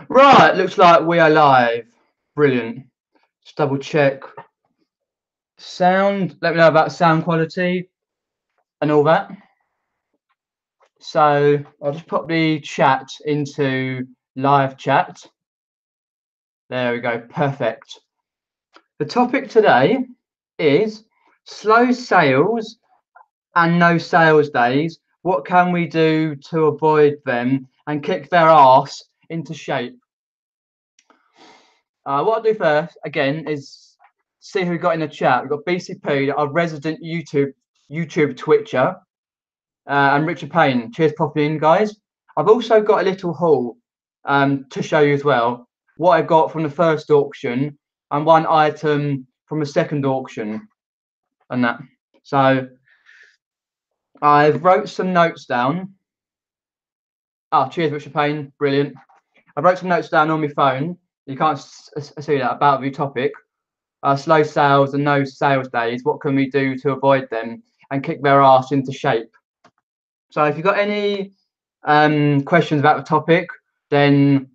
Right, looks like we are live. Brilliant. Just double check sound. Let me know about sound quality and all that. So I'll just pop the chat into live chat. There we go. Perfect. The topic today is slow sales and no sales days. What can we do to avoid them and kick their ass into shape? What I'll do first, again, is see who got in the chat. We've got BCP, our resident YouTube Twitcher, and Richard Payne. Cheers, popping in, guys. I've also got a little haul to show you as well. What I got from the first auction and one item from the second auction, and that. So I've wrote some notes down. Oh, cheers, Richard Payne. Brilliant. I wrote some notes down on my phone. You can't see that about the topic. Slow sales and no sales days. What can we do to avoid them and kick their ass into shape? So if you've got any questions about the topic, then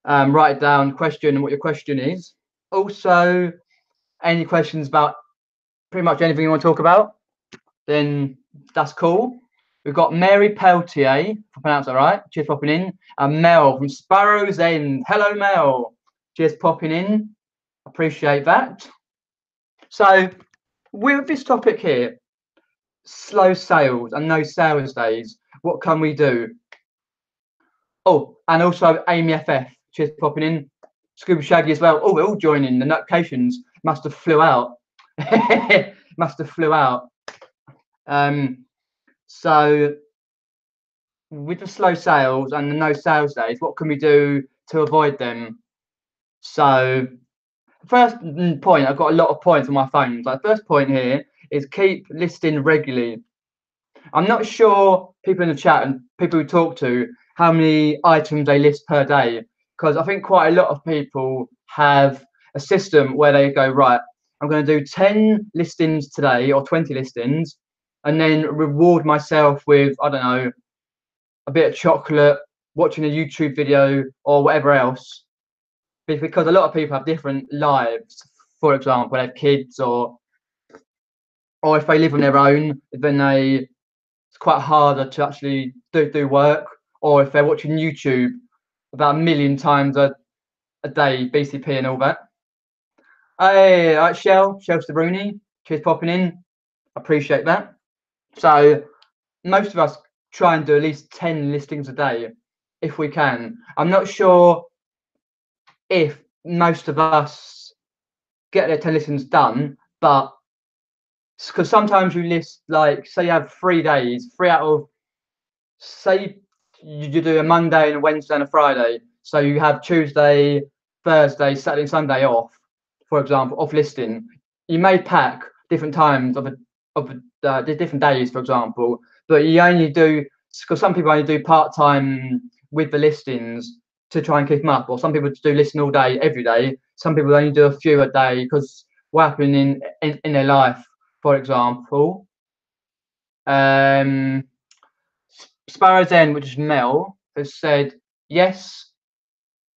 write it down, question and what your question is. Also, any questions about pretty much anything you want to talk about, then that's cool. We've got Mary Peltier, if I pronounce that right. Cheers popping in. And Mel from Sparrow's End. Hello, Mel. Cheers popping in. Appreciate that. So with this topic here, slow sales and no sales days, what can we do? Oh, and also Amy FF, cheers for popping in. Scuba Shaggy as well. Oh, we're all joining. The notifications must have flew out. Must have flew out. So with the slow sales and the no sales days, what can we do to avoid them? So first point, I've got a lot of points on my phone. So the first point here is keep listing regularly. I'm not sure people in the chat and people who talk to how many items they list per day, because I think quite a lot of people have a system where they go, right, I'm going to do 10 listings today or 20 listings and then reward myself with, I don't know, a bit of chocolate, watching a YouTube video or whatever else. Because a lot of people have different lives. For example, they have kids or if they live on their own, then it's quite harder to actually do work, or if they're watching YouTube about a million times a day, BCP and all that. Hey, all right, Shell Stabruni, cheers popping in. Appreciate that. So most of us try and do at least 10 listings a day if we can. I'm not sure if most of us get their 10 listings done, but because sometimes you list, like, say you have 3 days, 3 out of, say you do a Monday and a Wednesday and a Friday, so you have Tuesday, Thursday, Saturday and Sunday off, for example, off listing. You may pack different times of the different days, for example, but you only do, because some people only do part-time with the listings to try and keep them up, or some people do listing all day every day. Some people only do a few a day because what happened in their life, for example. Sparrow's End, which is Mel, has said, yes,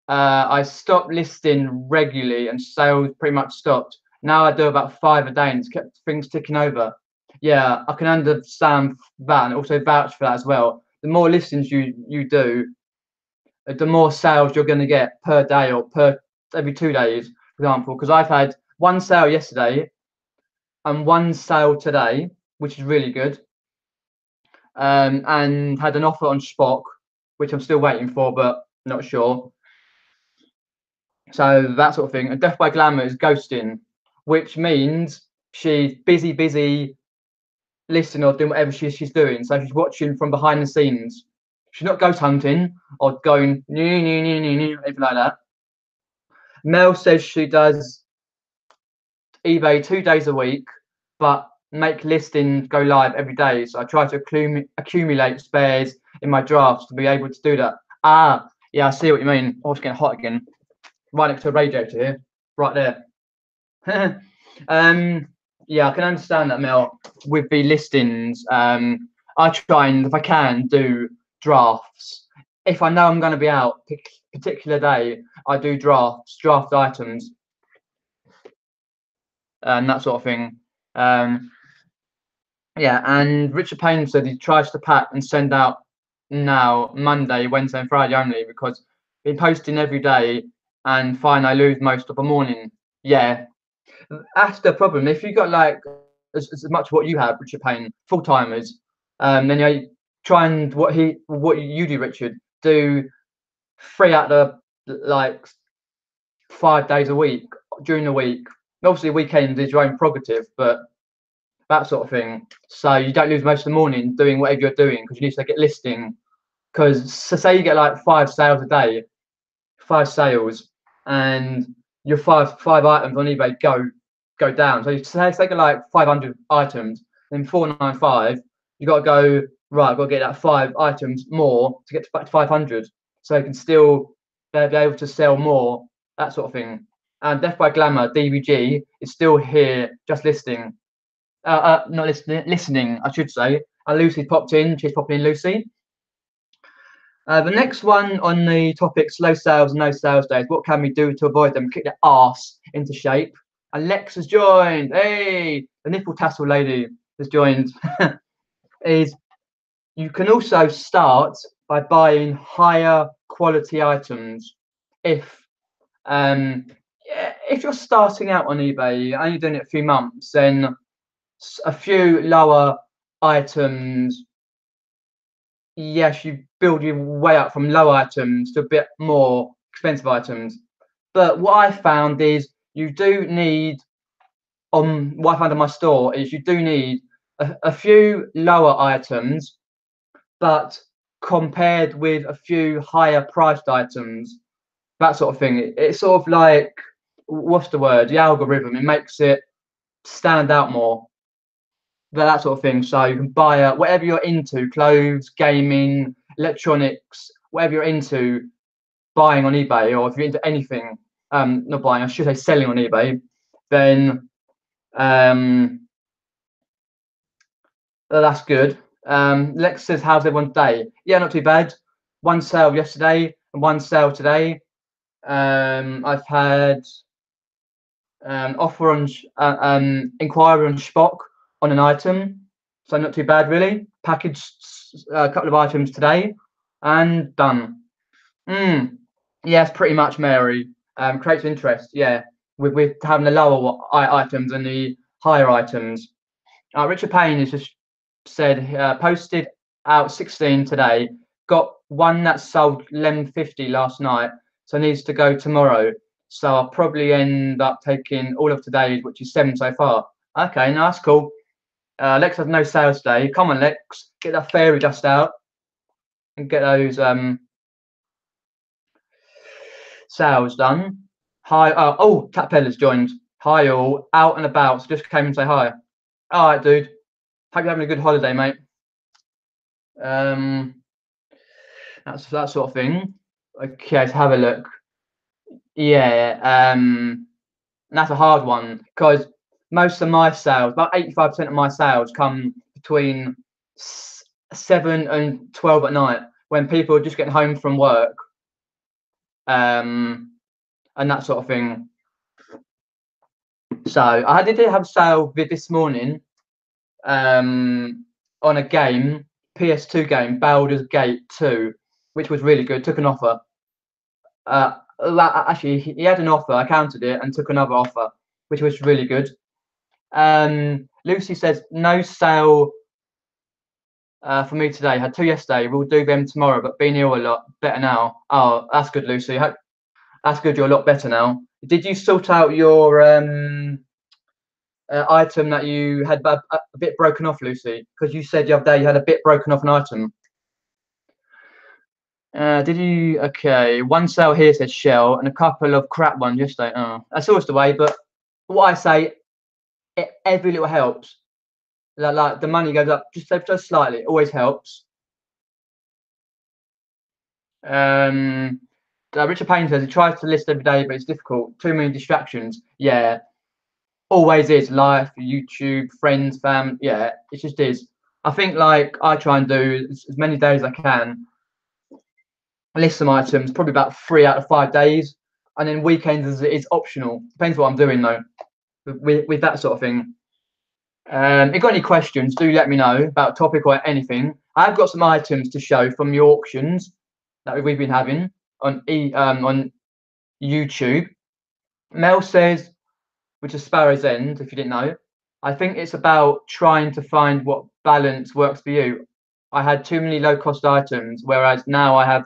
I stopped listing regularly and sales pretty much stopped. Now I do about 5 a day and it's kept things ticking over. Yeah, I can understand that and also vouch for that as well. The more listings you do, the more sales you're going to get per day or per every 2 days, for example. Because I've had 1 sale yesterday and 1 sale today, which is really good. And had an offer on Spock, which I'm still waiting for, but not sure. So that sort of thing. And Death by Glamour is ghosting, which means she's busy listening or doing whatever she's doing. So she's watching from behind the scenes. She's not ghost hunting or going anything like that. Mel says she does eBay 2 days a week, but make listings go live every day. So I try to accumulate spares in my drafts to be able to do that. Ah, yeah, I see what you mean. Oh, it's getting hot again. Right next to a radiator here, right there. Yeah, I can understand that, Mel. With the listings, I try and, if I can, do drafts if I know I'm going to be out particular day, I do draft items, and that sort of thing. Yeah, and Richard Payne said he tries to pack and send out now Monday, Wednesday, and Friday only because been posting every day, and fine, I lose most of the morning. Yeah, that's the problem. If you got like as much what you have, Richard Payne, full timers, then you try and what you do, Richard, do 3 out of like 5 days a week during the week. Obviously, weekend is your own prerogative, but that sort of thing. So you don't lose most of the morning doing whatever you're doing because you need to get listing. Because so say you get like 5 sales a day, 5 sales, and your five items on eBay go down. So you say get like 500 items, then 495, you got to go right. I've got to get that 5 items more to get back to 500, so you can still be able to sell more, that sort of thing. And Death by Glamour DVG is still here, just listing. Not listening, I should say. And Lucy popped in. She's popping in, Lucy. The next one on the topic, slow sales, no sales days. What can we do to avoid them? Kick their arse into shape. And Lex has joined. Hey, the nipple tassel lady has joined. Is you can also start by buying higher quality items. If you're starting out on eBay, only doing it a few months, then a few lower items. Yes, you build your way up from low items to a bit more expensive items. But what I found is you do need, what I found in my store is you do need a few lower items, but compared with a few higher priced items, that sort of thing. It's sort of like, what's the word? The algorithm. It makes it stand out more. That sort of thing. So you can buy whatever you're into, clothes, gaming, electronics, whatever you're into, buying on eBay, or if you're into anything, not buying, I should say selling on eBay, then that's good. Lex says, how's everyone's day? Yeah, not too bad. 1 sale yesterday and 1 sale today. I've had offer on inquiry on Spock on an item, so not too bad really. Packaged a couple of items today and done. Yes, pretty much, Mary. Creates interest, yeah, with having the lower items and the higher items. Richard Payne has just said, posted out 16 today, got 1 that sold 11.50 last night, so needs to go tomorrow. So I'll probably end up taking all of today's, which is 7 so far. Okay, no, that's cool. Lex has no sales day. Come on, Lex, get that fairy dust out and get those sales done. Hi. Oh, Tapella's joined. Hi all, out and about. So just came and say hi. All right, dude. Hope you're having a good holiday, mate. That's that sort of thing. Okay, let's have a look. Yeah, that's a hard one because most of my sales, about 85% of my sales, come between 7 and 12 at night when people are just getting home from work, and that sort of thing. So I did have a sale this morning, on a game, PS2 game, Baldur's Gate 2, which was really good. Took an offer. Actually, he had an offer. I countered it and took another offer, which was really good. Lucy says no sale for me today. Had 2 yesterday. We'll do them tomorrow, but been ill a lot. Better now. Oh, that's good, Lucy. That's good. You're a lot better now. Did you sort out your item that you had a bit broken off, Lucy? Because you said the other day you had a bit broken off an item. Did you? Okay, 1 sale here says Shell and a couple of crap ones yesterday. Oh, that's always the way. But what I say, every little helps. Like the money goes up just slightly. It always helps. Richard Payne says he tries to list every day, but it's difficult. Too many distractions. Yeah, always is. Life, YouTube, friends, fam. Yeah, it just is. I think like I try and do as many days as I can. list some items, probably about 3 out of 5 days, and then weekends is optional. Depends what I'm doing though, with that sort of thing. If you've got any questions, do let me know about topic or anything. I've got some items to show from the auctions that we've been having on YouTube. Mel says, which is Sparrow's End, if you didn't know, I think it's about trying to find what balance works for you. I had too many low cost items, whereas now I have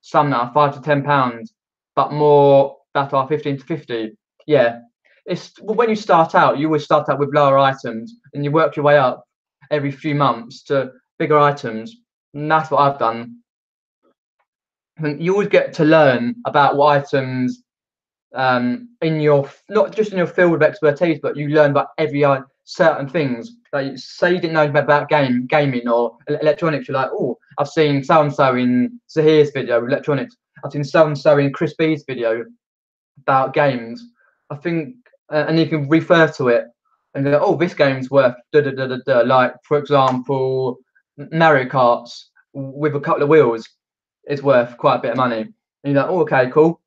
some that are £5 to £10, but more that are 15 to 50. Yeah, it's when you start out, you always start out with lower items, and you work your way up every few months to bigger items. And that's what I've done. And you always get to learn about what items in your, not just in your field of expertise, but you learn about every certain things. Like, say you didn't know about gaming or electronics, you're like, oh, I've seen so and so in Zahir's video with electronics. I've seen so and so in Chris B's video about games. I think, and you can refer to it and go, oh, this game's worth da da da da da. Like, for example, Mario Karts with a couple of wheels is worth quite a bit of money. And you're like, oh, okay, cool.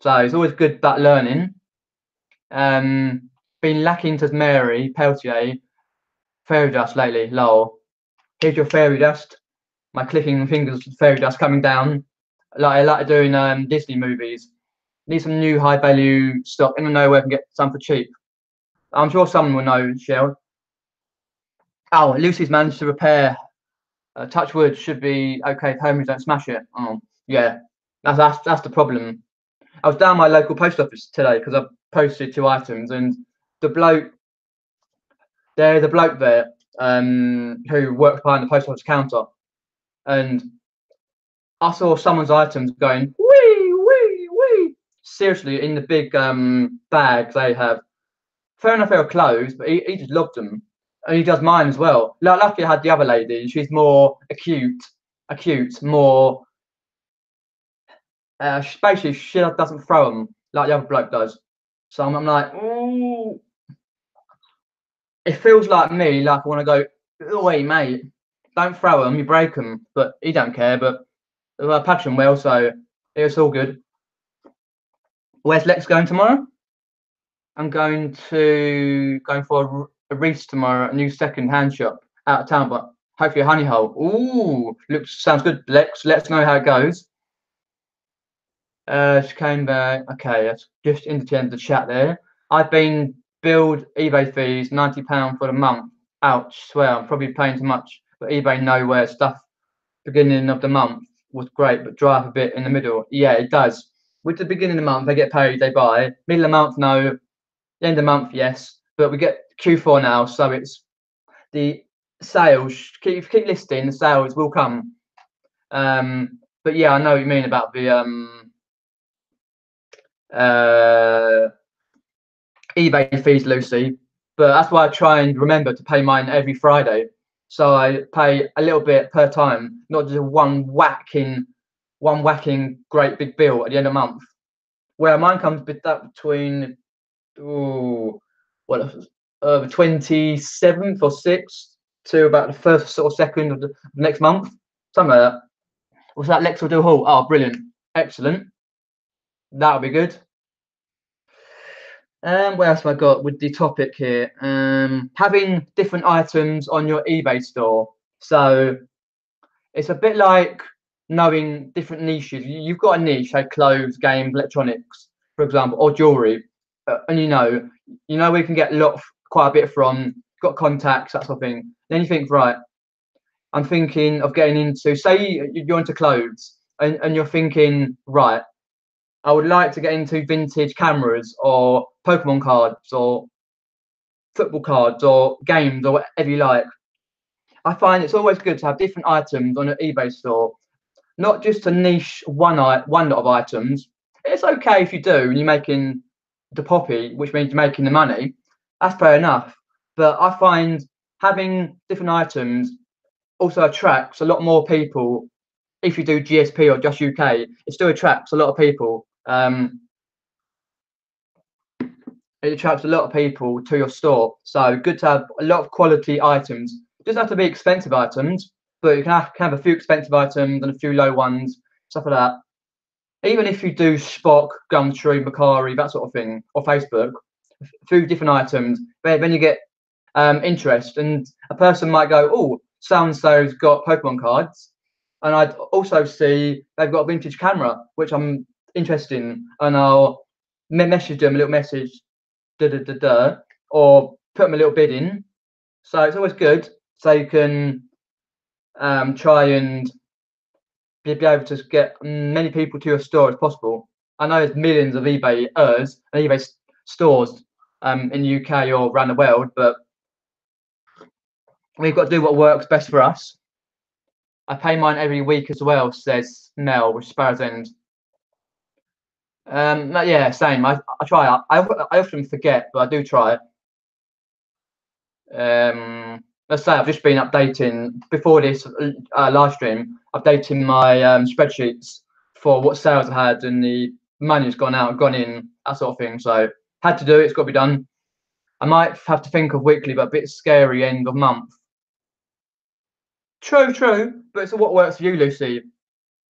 So it's always good that learning. Been lacking to Mary Peltier fairy dust lately. Lol. Here's your fairy dust. My clicking fingers, fairy dust coming down. Like I like doing Disney movies. Need some new high value stock. Anyone know where I can get some for cheap? I'm sure someone will know, Shell. Oh, Lucy's managed to repair. Touch wood, should be okay if homies don't smash it. Oh, yeah, that's the problem. I was down my local post office today because I posted 2 items, and the bloke there who works behind the post office counter, and I saw someone's items going wee wee wee. Seriously, in the big bags they have. Fair enough, they were clothes, but he just loved them, and he does mine as well. Luckily, I had the other lady. She's more acute, more. Basically, she doesn't throw them like the other bloke does. So I'm like, ooh. It feels like me, like I want to go, wait, mate, don't throw them, you break them. But he don't care. But I patch them well, so it's all good. Where's Lex going tomorrow? I'm going for a Reese tomorrow, a new second-hand shop out of town, but hopefully a honey hole. Ooh, sounds good, Lex. Let us know how it goes. She came back. Okay, that's just into the end of the chat there. I've been billed eBay fees, £90 for the month. Ouch, swear, I'm probably paying too much. But eBay nowhere stuff beginning of the month was great, but dry up a bit in the middle. Yeah, it does. With the beginning of the month, they get paid, they buy. Middle of the month, no. The end of the month, yes. But we get Q4 now, so it's the sales. Keep listing, the sales will come. But yeah, I know what you mean about the eBay fees, Lucy. But that's why I try and remember to pay mine every Friday. So I pay a little bit per time, not just one whacking great big bill at the end of the month. Where mine comes between the 27th or 6th to about the 1st or 2nd of the next month, something like that. What's that? Lex will do a haul. Oh, brilliant, excellent. That'll be good. What else have I got with the topic here? Having different items on your eBay store. So it's a bit like knowing different niches. You've got a niche, like clothes, games, electronics, for example, or jewelry, and you know where you can get quite a bit from. Got contacts, that sort of thing. Then you think, right, I'm thinking of getting into. Say you're into clothes, and you're thinking, right, I would like to get into vintage cameras or Pokemon cards or football cards or games or whatever you like. I find it's always good to have different items on an eBay store, not just to niche one lot of items. It's okay if you do and you're making the poppy, which means you're making the money. That's fair enough. But I find having different items also attracts a lot more people. If you do GSP or just UK, it still attracts a lot of people. It attracts a lot of people to your store. So good to have a lot of quality items. It doesn't have to be expensive items, but you can have a few expensive items and a few low ones stuff like that. Even if you do Spock, Gumtree, Macari, that sort of thing, or Facebook, through different items, then you get interest, and a person might go, oh, so and so's got Pokemon cards, and I'd also see they've got a vintage camera, which I'm interested in, and I'll message them a little message, or put them a little bid in. So it's always good, so you can try and be able to get many people to your store as possible. I know there's millions of eBayers and eBay stores in the UK or around the world, but we've got to do what works best for us. I pay mine every week as well, says Mel with Sparrow's End. Yeah, same. I try. I often forget, but I do try. Let's say I've just been updating before this live stream, updating my spreadsheets for what sales I had and the money's gone out, gone in, that sort of thing. So had to do it. It's got to be done. I might have to think of weekly, but a bit scary end of month. True, but it's what works for you, Lucy.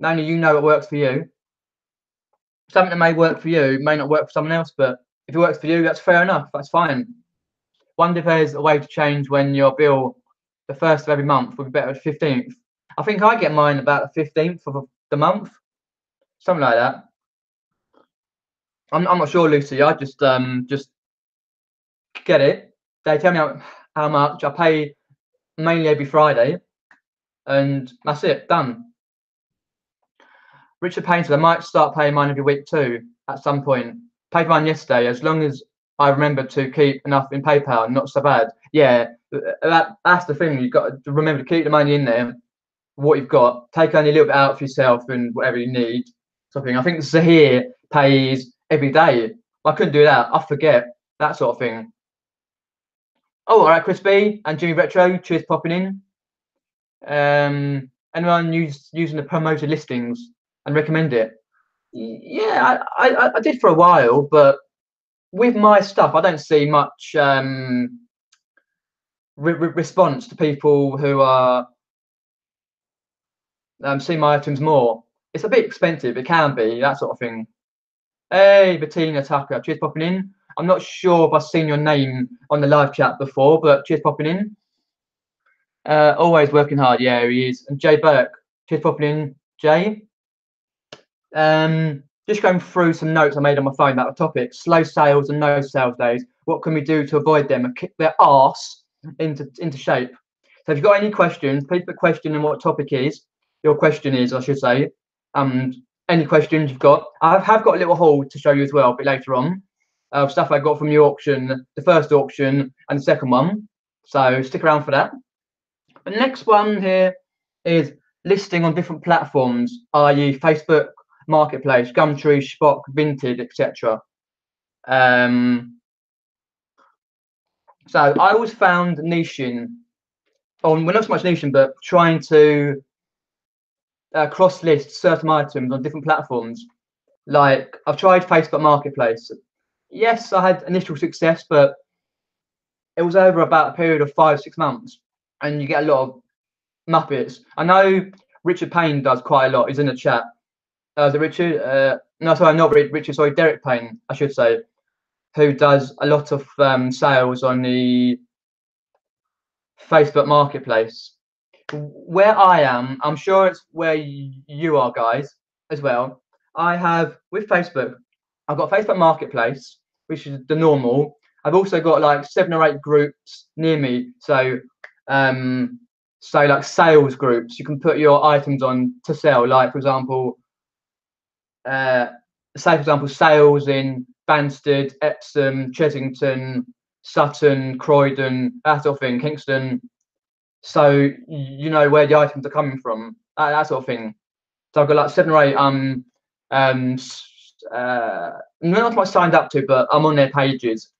Only you know what works for you. Something that may work for you may not work for someone else, but if it works for you, that's fair enough. That's fine. Wonder if there's a way to change when your bill, the first of every month, would be better at 15th. I think I get mine about the 15th of the month, something like that. I'm not sure, Lucy. I just get it. They tell me how much. I pay mainly every Friday, and that's it. Done. Richard Payne said I might start paying mine every week too at some point. Paid mine yesterday, as long as I remember to keep enough in PayPal, not so bad. Yeah, that's the thing. You've got to remember to keep the money in there, what you've got. Take only a little bit out for yourself and whatever you need. Something. I think Zahir pays every day. I couldn't do that. I forget that sort of thing. Oh, all right, Chris B and Jimmy Retro. Cheers, popping in. Anyone using the promoted listings and recommend it? Yeah, I did for a while, but with my stuff, I don't see much response to people who are seeing my items more. It's a bit expensive. It can be, that sort of thing. Hey, Bettina Tucker, cheers popping in. I'm not sure if I've seen your name on the live chat before, but cheers popping in. Always working hard. Yeah, he is. And Jay Burke, cheers popping in. Jay. Just going through some notes I made on my phone about the topic: slow sales and no sales days. What can we do to avoid them and kick their arse into shape? So if you've got any questions, please put a question in what topic is. Your question is, I should say. Any questions you've got. I have got a little haul to show you as well a bit later on. Stuff I got from the auction, the first auction and the second one. So stick around for that. The next one here is listing on different platforms, i.e. Facebook Marketplace, Gumtree, Spock, Vinted, etc. So I always found niching on, well, not so much niching, but trying to cross list certain items on different platforms. Like I've tried Facebook Marketplace. Yes, I had initial success, but it was over about a period of 5-6 months, and you get a lot of muppets. I know Richard Payne does quite a lot. He's in the chat. Is it Richard? No, sorry, not Richard. Sorry, Derek Payne, I should say, who does a lot of sales on the Facebook Marketplace. Where I am, I'm sure it's where you are, guys, as well. I have, with Facebook, I've got Facebook Marketplace, which is the normal. I've also got like 7 or 8 groups near me. So, like sales groups, you can put your items on to sell. Like, for example, sales in Banstead, Epsom, Chesington, Sutton, Croydon, that sort of thing, Kingston. So you know where the items are coming from, that sort of thing. So I've got like 7 or 8 not much signed up to, but I'm on their pages,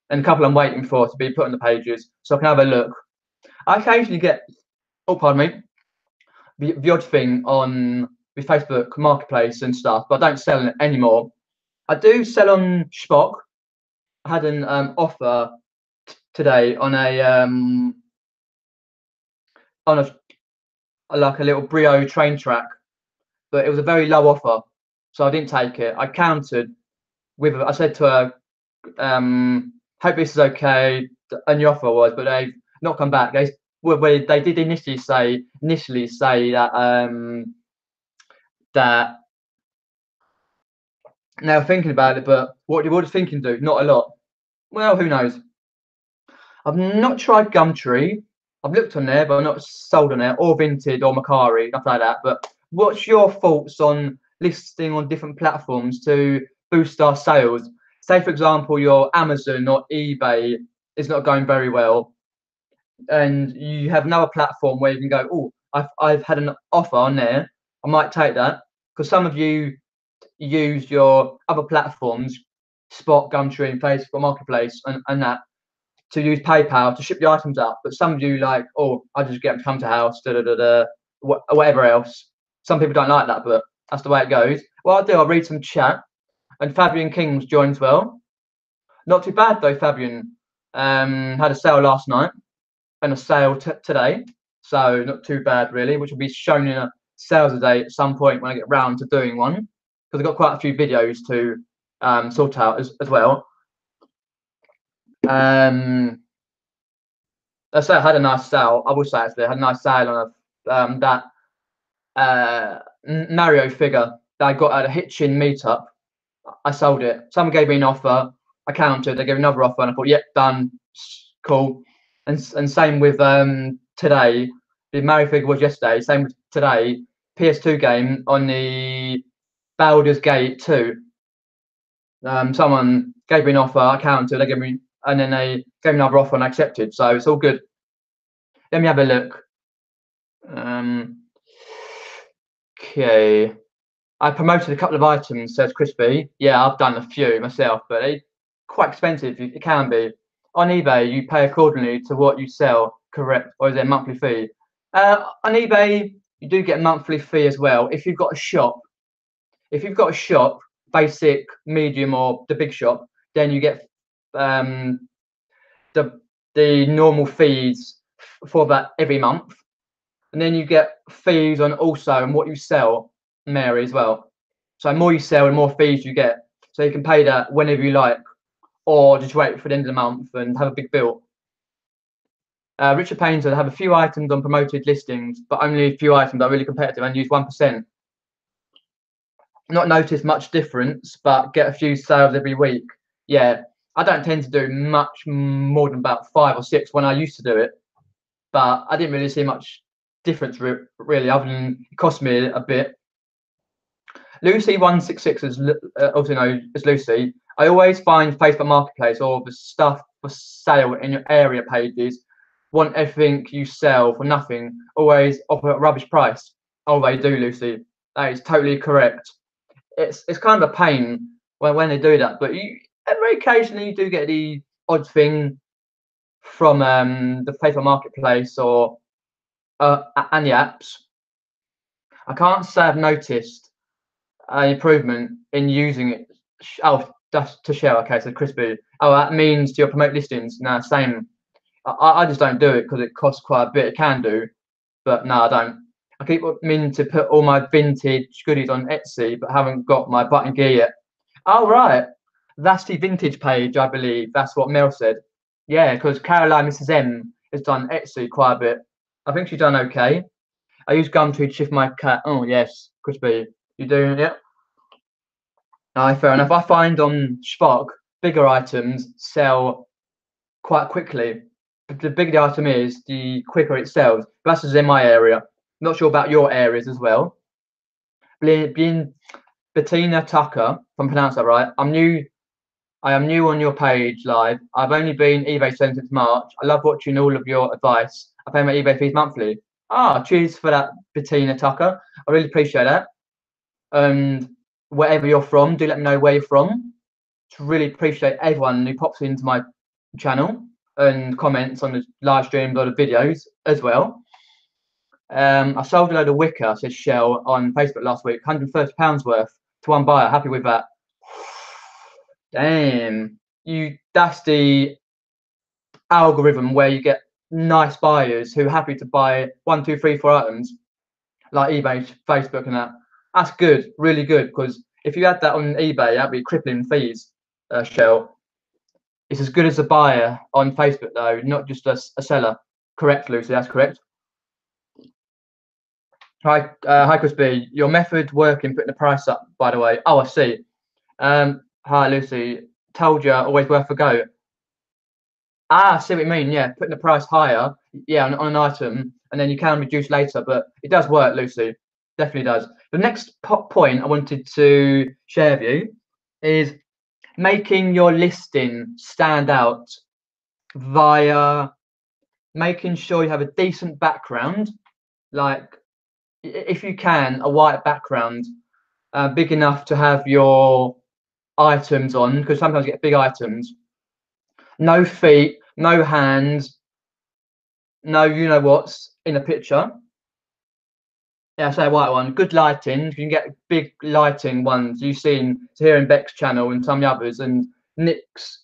and a couple I'm waiting for to be put on the pages, so I can have a look. I occasionally get, oh pardon me, the odd thing on the Facebook Marketplace and stuff, but I don't sell it anymore. I do sell on Spock. I had an offer today on a like a little Brio train track, but it was a very low offer, so I didn't take it. I countered with I said to her, hope this is okay, and the offer was, but they've not come back. They did initially say that that now thinking about it, but what does thinking do? Not a lot. Well, who knows? I've not tried Gumtree. I've looked on there, but I'm not sold on it, or Vinted or Mercari, stuff like that. But what's your thoughts on listing on different platforms to boost our sales? Say, for example, your Amazon or eBay is not going very well, and you have another platform where you can go, oh, I've had an offer on there. I might take that, because some of you use your other platforms, Spot, Gumtree, and Facebook Marketplace, and that, to use PayPal to ship the items out. But some of you like, oh, I just get them to come to house, whatever else. Some people don't like that, but that's the way it goes. What I'll do, I'll read some chat. And Fabian Kings joins well. Not too bad though, Fabian. Had a sale last night and a sale today. So not too bad really, which will be shown in a sales a day at some point when I get round to doing one. Because I've got quite a few videos to sort out as well. I say I had a nice sale. I will say actually, I had a nice sale on that Mario figure that I got at a Hitchin meetup. I sold it. Someone gave me an offer. I countered. They gave me another offer, and I thought, yep, done, cool. And same with today. The Mario figure was yesterday. Same with today. PS2 game on the Baldur's Gate 2. Someone gave me an offer. I countered. They gave me, and then they gave me another offer, and I accepted. So it's all good. Let me have a look. Okay. I promoted a couple of items, says Crispy. Yeah, I've done a few myself, but they're quite expensive. It can be. On eBay, you pay accordingly to what you sell, correct? Or is there a monthly fee? On eBay, you do get a monthly fee as well. If you've got a shop, basic, medium, or the big shop, then you get the normal fees for that every month. And then you get fees on also and what you sell, Mary, as well. So the more you sell, the more fees you get. So you can pay that whenever you like, or just wait for the end of the month and have a big bill. Richard Payne said, I have a few items on promoted listings, but only a few items are really competitive and use 1%. Not noticed much difference, but get a few sales every week. Yeah, I don't tend to do much more than about 5 or 6 when I used to do it, but I didn't really see much difference really, other than it cost me a bit. Lucy166 is also known as Lucy. I always find Facebook Marketplace or the stuff for sale in your area pages want everything you sell for nothing, always offer a rubbish price. Oh, they do, Lucy. That is totally correct. It's kind of a pain when they do that, but very occasionally you do get the odd thing from the Facebook Marketplace or and the apps. I can't say I've noticed an improvement in using it. Oh, that's to share. Okay, so Crispy. Oh, that means to your promote listings. No, same. I just don't do it because it costs quite a bit. It can do, but no, I don't. I keep meaning to put all my vintage goodies on Etsy, but haven't got my button gear yet. Oh, right. That's the vintage page, I believe. That's what Mel said. Yeah, because Caroline Mrs. M has done Etsy quite a bit. I think she's done okay. I use Gumtree to shift my cat. Oh, yes, Crispy. You do, yeah? No, fair enough. I find on Spark, bigger items sell quite quickly. The bigger the item is, the quicker it sells. That's just in my area. Not sure about your areas as well. Being Bettina Tucker, if I'm pronouncing that right. I am new on your page live. I've only been eBay since March. I love watching all of your advice. I pay my eBay fees monthly. Ah, cheers for that, Bettina Tucker. I really appreciate that. And wherever you're from, do let me know where you're from. To really appreciate everyone who pops into my channel and comments on the live streams or the videos as well. I sold a load of wicker, says Shell, on Facebook last week, £130 worth to one buyer. Happy with that. Damn, that's the algorithm where you get nice buyers who are happy to buy 1, 2, 3, 4 items, like eBay, Facebook, and that. That's good, really good. Because if you had that on eBay, that'd be crippling fees. Shell. It's as good as a buyer on Facebook though, not just a seller. Correct, Lucy. That's correct. Hi, Crispy. Your method working putting the price up, by the way. Oh, I see. Hi, Lucy. Told you, always worth a go. Ah, I see what you mean. Yeah, putting the price higher, yeah, on an item, and then you can reduce later. But it does work, Lucy. Definitely does. The next point I wanted to share with you is making your listing stand out via making sure you have a decent background, like if you can, a white background, big enough to have your items on, because sometimes you get big items. No feet, no hands, no you know what's in a picture. Yeah, say a white one. Good lighting. You can get big lighting ones you've seen here in Beck's channel and some of the others, and Nick's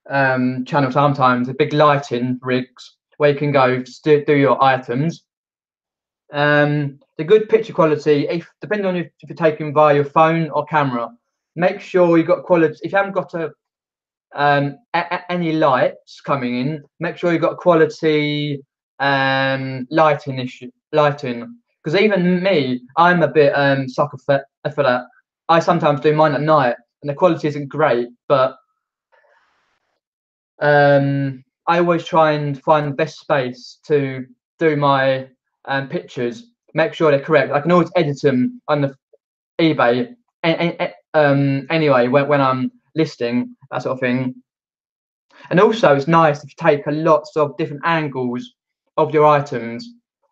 channel sometimes, the big lighting rigs where you can go to do your items. The good picture quality, if depending on if you're taking via your phone or camera, make sure you've got quality. If you haven't got any lights coming in, make sure you've got quality lighting. Because even me, I'm a bit sucker for that. I sometimes do mine at night, and the quality isn't great, but I always try and find the best space to do my pictures. Make sure they're correct. I can always edit them on the eBay anyway when I'm listing, that sort of thing. And also, it's nice if you take a lots of different angles of your items,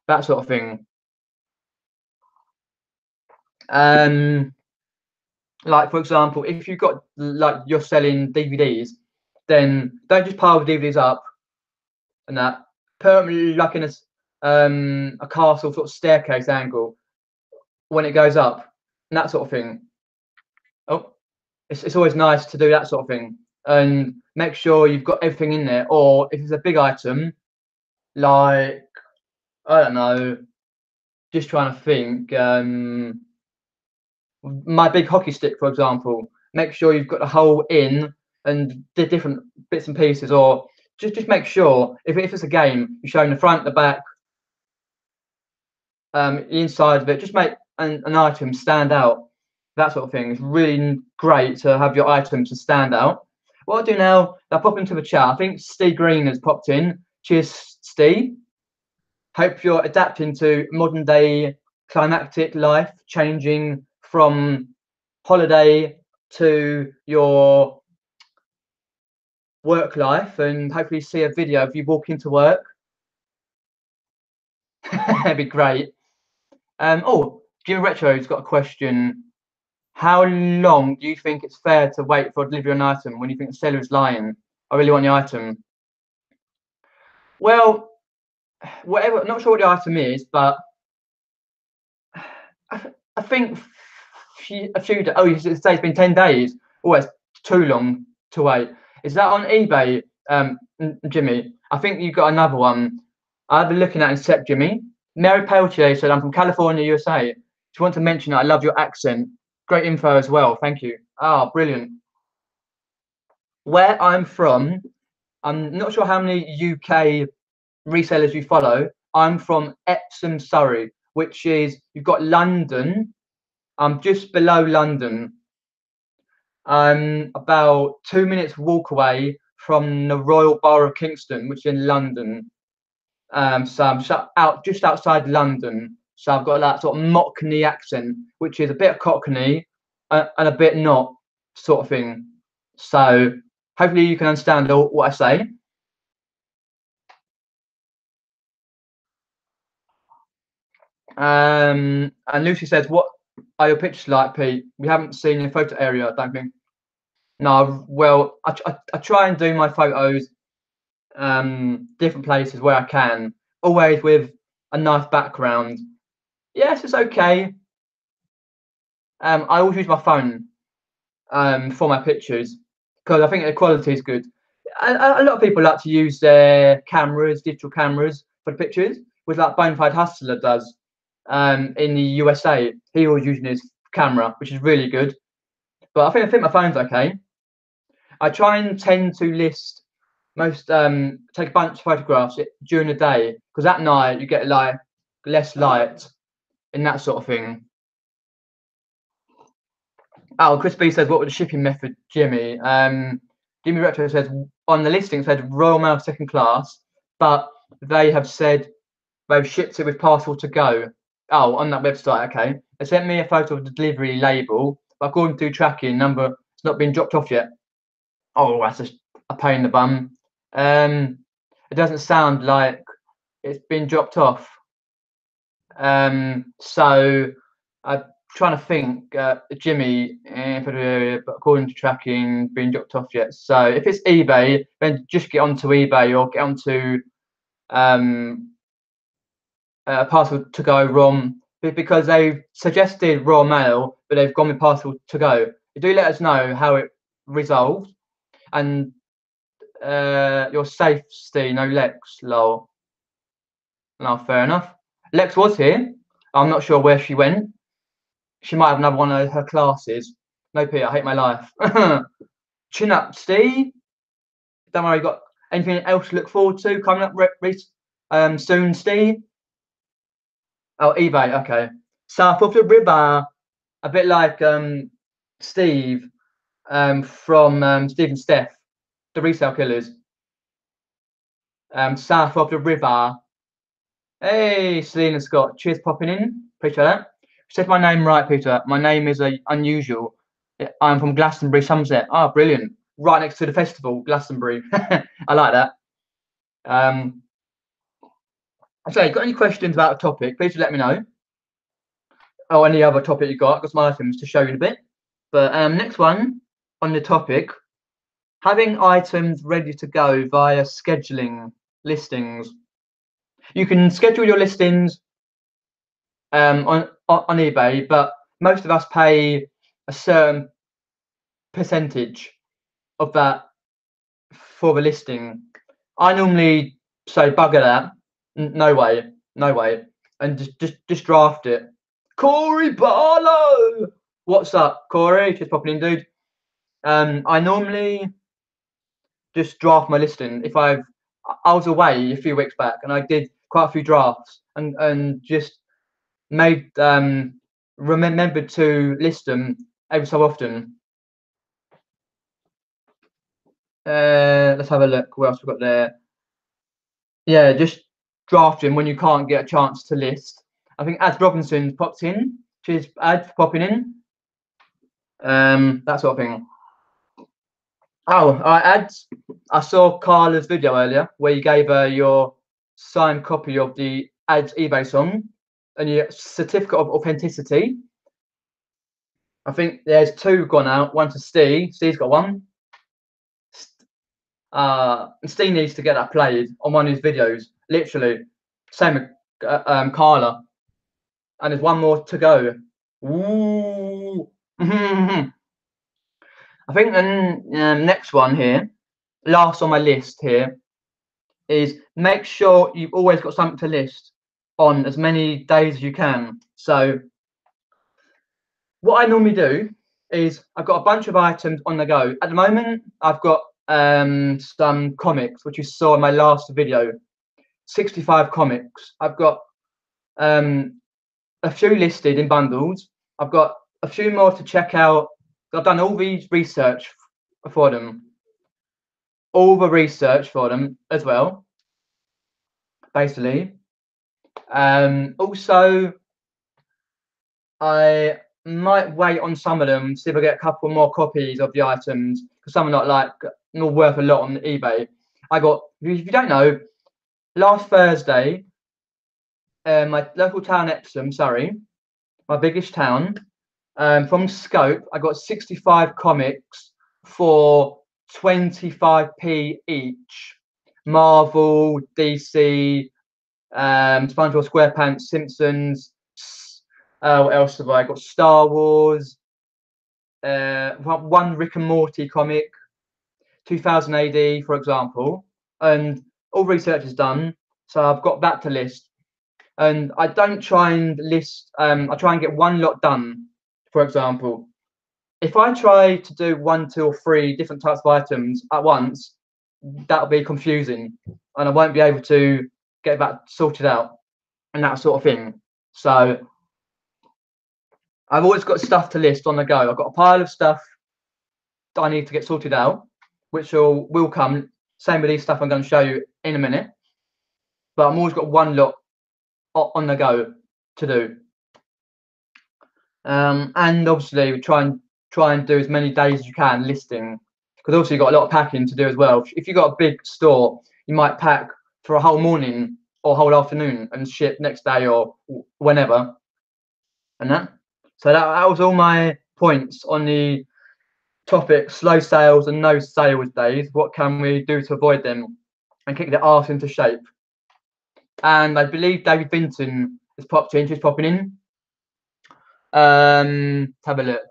that sort of thing. Like for example, if you've got like you're selling DVDs, then don't just pile the DVDs up and that. Put them like in a castle sort of staircase angle when it goes up, and that sort of thing. Oh, it's always nice to do that sort of thing and make sure you've got everything in there. Or if it's a big item, like I don't know, just trying to think. My big hockey stick, for example, make sure you've got the hole in and the different bits and pieces, or just make sure if it's a game, you're showing the front, the back, the inside of it. Just make an item stand out. That sort of thing. It's really great to have your items to stand out. What I'll do now, I'll pop into the chat. I think Steve Green has popped in. Cheers, Steve. Hope you're adapting to modern day climactic life, changing from holiday to your work life, and hopefully see a video of you walking to work. That'd be great. Oh, Jim Retro's got a question. How long do you think it's fair to wait for a delivery on an item when you think the seller is lying? I really want the item. Well, whatever. Not sure what the item is, but I think a few. Oh, you say it's been 10 days. Oh, it's too long to wait. Is that on eBay, Jimmy? I think you've got another one. I've been looking at in sec, Jimmy. Mary Peltier said, "I'm from California, USA. Just want to mention that I love your accent. Great info as well. Thank you." Ah, brilliant. Where I'm from, I'm not sure how many UK resellers you follow. I'm from Epsom, Surrey, which is you've got London. I'm just below London. I'm about 2 minutes walk away from the Royal Borough of Kingston, which is in London. So I'm just outside London. So I've got that sort of Mockney accent, which is a bit of Cockney and a bit not sort of thing. So hopefully you can understand what I say. And Lucy says, "What are your pictures like, Pete? We haven't seen your photo area, I don't think." No, well, I try and do my photos different places where I can, always with a nice background. Yes, it's okay. I always use my phone for my pictures because I think the quality is good. A lot of people like to use their cameras, digital cameras, for the pictures, which like Bonafide Hustler does. in the USA. He was using his camera, which is really good. But I think my phone's okay. I try and tend to list take a bunch of photographs during the day, because at night you get like less light and that sort of thing. Oh, Chris B says, what was the shipping method, Jimmy? Jimmy Retro says, on the listing it said Royal Mail second class, but they have said they've shipped it with parcel to go. Oh, on that website, okay. They sent me a photo of the delivery label, but according to tracking number, it's not been dropped off yet. Oh, that's a pain in the bum. It doesn't sound like it's been dropped off. So I'm trying to think, Jimmy, but according to tracking, being dropped off yet. So if it's eBay, then just get onto eBay or get onto parcel to go ROM, because they've suggested Royal Mail, but they've gone with parcel to go. Do let us know how it resolved, and you're safe, Steve. No Lex, lol. No, fair enough. Lex was here. I'm not sure where she went. She might have another one of her classes. No, Peter, I hate my life. Chin up, Steve. Don't worry, got anything else to look forward to coming up soon, Steve? Oh, eBay, okay. South of the river, a bit like Steve from Steve and Steph, the Resale Killers. South of the river. Hey, Selena Scott, cheers popping in. Appreciate that. Said my name right, Peter. My name is unusual. I'm from Glastonbury, Somerset. Ah, brilliant. Right next to the festival, Glastonbury. I like that. So, got any questions about a topic? Please let me know. Or any other topic you got. I've got some items to show you in a bit. But next one on the topic, having items ready to go via scheduling listings. You can schedule your listings on eBay, but most of us pay a certain percentage of that for the listing. I normally say bugger that, no way, and just draft it. Corey Barlow, what's up, Corey? Just popping in, dude. I normally just draft my listing. If I was away a few weeks back and I did quite a few drafts and just made remembered to list them every so often. Let's have a look. What else we've got there? Yeah, just drafting when you can't get a chance to list. I think Ad Robinson popped in. Cheers, Ad, for popping in. That sort of thing. Oh, Ad, I saw Carla's video earlier where you gave her your signed copy of the Ad's eBay song and your certificate of authenticity. I think there's two gone out. One to Steve. Steve's got one. Steve needs to get that played on one of his videos. Literally, same with Carla. And there's one more to go. Ooh. I think the next one here, last on my list here, is make sure you've always got something to list on as many days as you can. So what I normally do is I've got a bunch of items on the go. At the moment, I've got some comics, which you saw in my last video, 65 comics. I've got a few listed in bundles. I've got a few more to check out. I've done all the research for them. All the research for them as well, basically. Also, I might wait on some of them, see if I get a couple more copies of the items, because some are not worth a lot on eBay. I got, if you don't know, last Thursday, my local town, Epsom, Surrey, my biggest town, from Scope, I got 65 comics for 25p each. Marvel, DC, SpongeBob SquarePants, Simpsons. What else have I got? Star Wars. One Rick and Morty comic, 2000 AD, for example. And all research is done, so I've got that to list. And I don't try and list. I try and get one lot done. For example, if I try to do 1, 2, or 3 different types of items at once, that'll be confusing, and I won't be able to get that sorted out and that sort of thing. So I've always got stuff to list on the go. I've got a pile of stuff that I need to get sorted out, which will come. Same with these stuff I'm going to show you in a minute. But I've always got one lot on the go to do. And obviously we try and do as many days as you can listing, because also you've got a lot of packing to do as well. If you've got a big store, you might pack for a whole morning or whole afternoon and ship next day or whenever. And that. So that was all my points on the topic: slow sales and no sales days. What can we do to avoid them and kick the arse into shape? And I believe David Vinton has popped in. He's popping in. Let's have a look.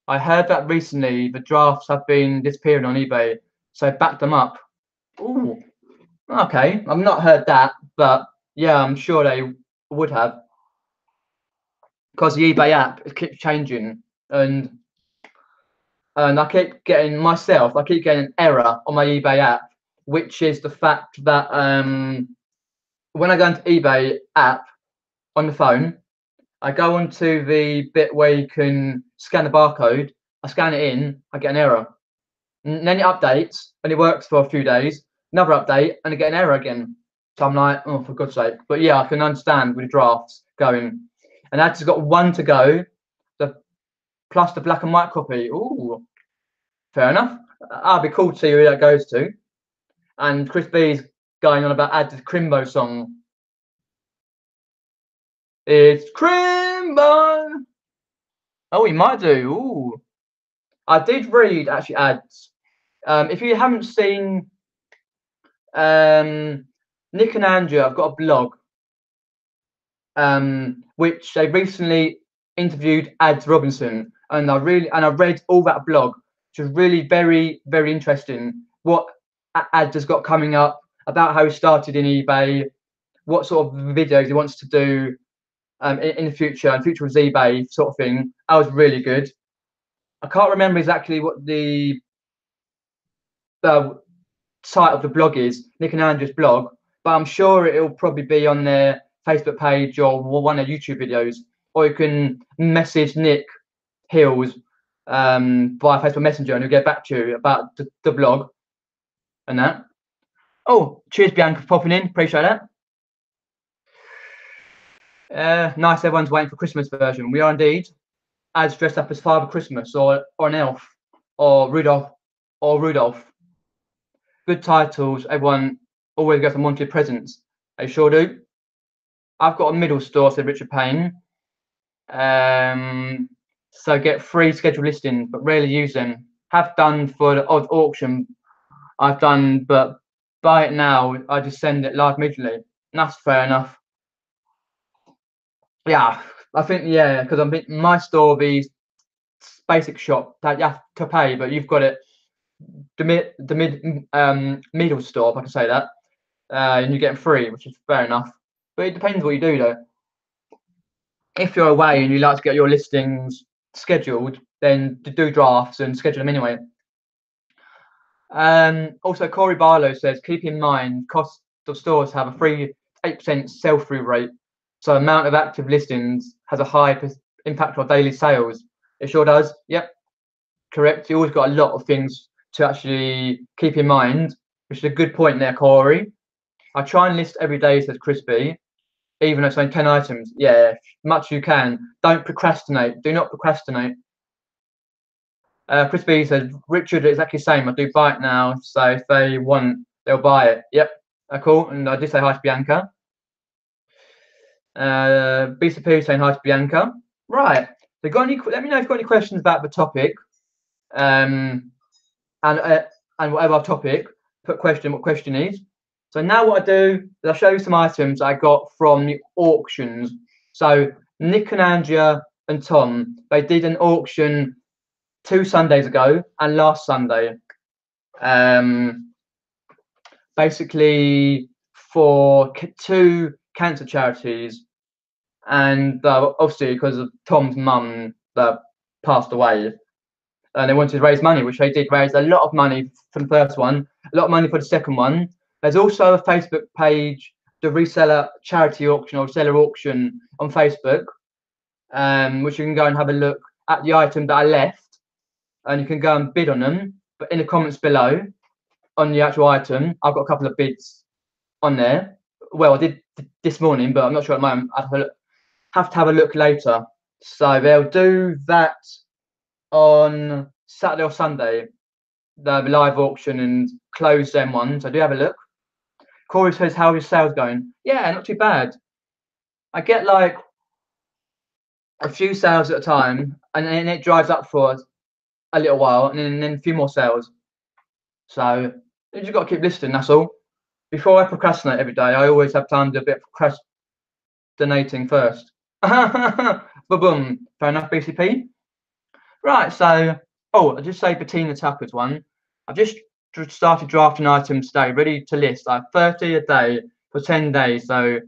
I heard that recently the drafts have been disappearing on eBay, so back them up. Ooh, okay. I've not heard that, but yeah, I'm sure they would have, because the eBay app keeps changing, and I keep getting an error on my eBay app, which is the fact that when I go into eBay app on the phone, I go onto the bit where you can scan the barcode. I scan it in, I get an error. And then it updates and it works for a few days. Another update and I get an error again. So I'm like, oh, for God's sake. But yeah, I can understand with the drafts going. And I just got one to go, plus the black and white copy. Ooh, fair enough. I'll be cool to see who that goes to. And Chris B's going on about add the Crimbo song. It's Crimbo. Oh, he might do. Ooh. I did read actually ads. If you haven't seen Nick and Andrew, I've got a blog which they recently interviewed Ads Robinson, and I read all that blog, which was really very, very interesting. What Ads has got coming up, about how he started in eBay, what sort of videos he wants to do in the future, and future with eBay sort of thing. That was really good. I can't remember exactly what the site of the blog is, Nick and Andrew's blog, but I'm sure it'll probably be on their Facebook page or one of their YouTube videos, or you can message Nick Hills via Facebook Messenger and he'll get back to you about the blog and that. Oh, cheers Bianca for popping in, appreciate that. Nice, everyone's waiting for Christmas version. We are indeed. Ads dressed up as Father Christmas or an elf or Rudolph. Good titles. Everyone always goes for wanted presents. They sure do. I've got a middle store, said Richard Payne. So get free scheduled listings, but rarely use them. Have done for the odd auction. I've done, but buy it now. I just send it live immediately. That's fair enough. Yeah, I think because I think my store, the basic shop that you have to pay, but you've got it. The middle store, if I can say that, and you get free, which is fair enough. But it depends what you do, though. If you're away and you like to get your listings scheduled, then do drafts and schedule them anyway. Also, Corey Barlow says, keep in mind, cost of stores have a 8% sell-through rate, so amount of active listings has a high impact on daily sales. It sure does. Yep, correct. You always got a lot of things to actually keep in mind, which is a good point there, Corey. I try and list every day, says Chris B, even though it's only 10 items. Yeah, much you can. Don't procrastinate. Do not procrastinate. Chris B says, Richard, exactly the same. I do buy it now, so if they want, they'll buy it. Yep, cool. And I did say hi to Bianca. BCP saying hi to Bianca. Right. So got any? Let me know if you've got any questions about the topic. And whatever topic, put question what question is. So now what I do is I show you some items I got from the auctions. So Nick and Andrea and Tom, they did an auction 2 Sundays ago and last Sunday. Basically for 2 cancer charities, and obviously because of Tom's mum that passed away, and they wanted to raise money, which they did raise a lot of money for the first one, a lot of money for the second one. There's also a Facebook page, the Reseller Charity Auction or Seller Auction on Facebook, which you can go and have a look at the item that I left, and you can go and bid on them. But in the comments below on the actual item, I've got a couple of bids on there. Well, I did this morning, but I'm not sure at the moment. I'd have to have a look later. So they'll do that on Saturday or Sunday, the live auction, and close them ones. So do have a look. Corey says, how are your sales going? Yeah, not too bad. I get like a few sales at a time, and then it drives up for a little while, and then a few more sales. So you just got to keep listing, that's all. Before I procrastinate every day, I always have time to do a bit of procrastinating first. Boom. Fair enough, BCP. Right, so, I just say Bettina Tucker's one. I've just started drafting items today, ready to list. I have 30 a day for 10 days. So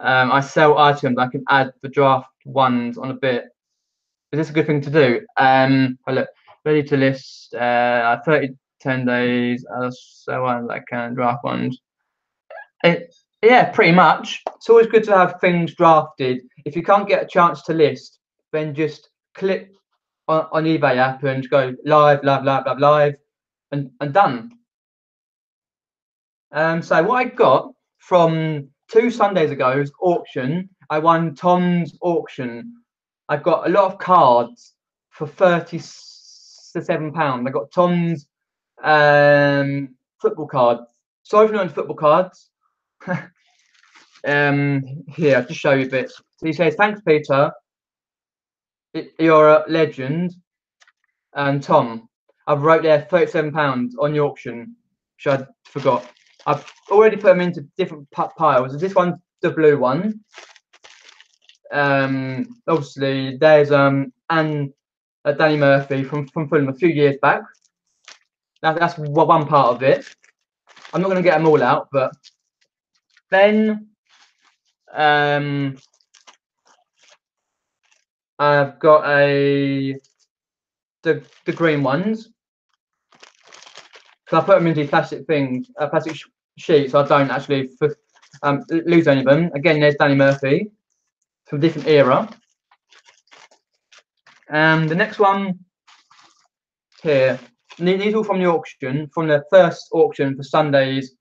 I sell items. I can add the draft ones on a bit. Is this a good thing to do? Look, ready to list. 30, 10 days. So I can draft ones. Yeah, pretty much. It's always good to have things drafted. If you can't get a chance to list, then just click on eBay app and go live, and done. So what I got from 2 Sundays ago's auction, I won Tom's auction. I got a lot of cards for £37. I got Tom's football cards. Sorry for not into football cards. Here, I'll just show you a bit. So he says, thanks, Peter. You're a legend. And Tom, I've wrote there £37 on the auction, which I forgot. I've already put them into different piles. This one's the blue one. Obviously, there's Danny Murphy from Fulham a few years back. That's one part of it. I'm not going to get them all out, but then I've got the green ones. So I put them into plastic things, plastic sheets, so I don't actually lose any of them. Again, there's Danny Murphy from a different era. And the next one here, these are all from the auction, from the first auction for Sunday's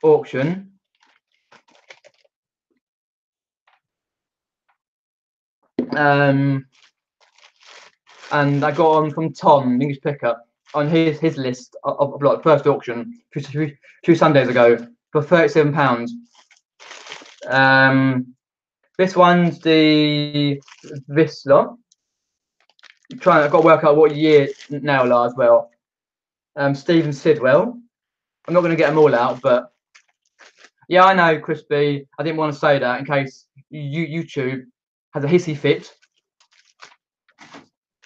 auction. And I got on from Tom, English Pickup, on his list of like first auction 2 Sundays ago for £37. This one's this lot. I've got to work out what year now as well. Stephen Sidwell. I'm not going to get them all out, but yeah, I know, Crispy. I didn't want to say that in case YouTube has a hissy fit,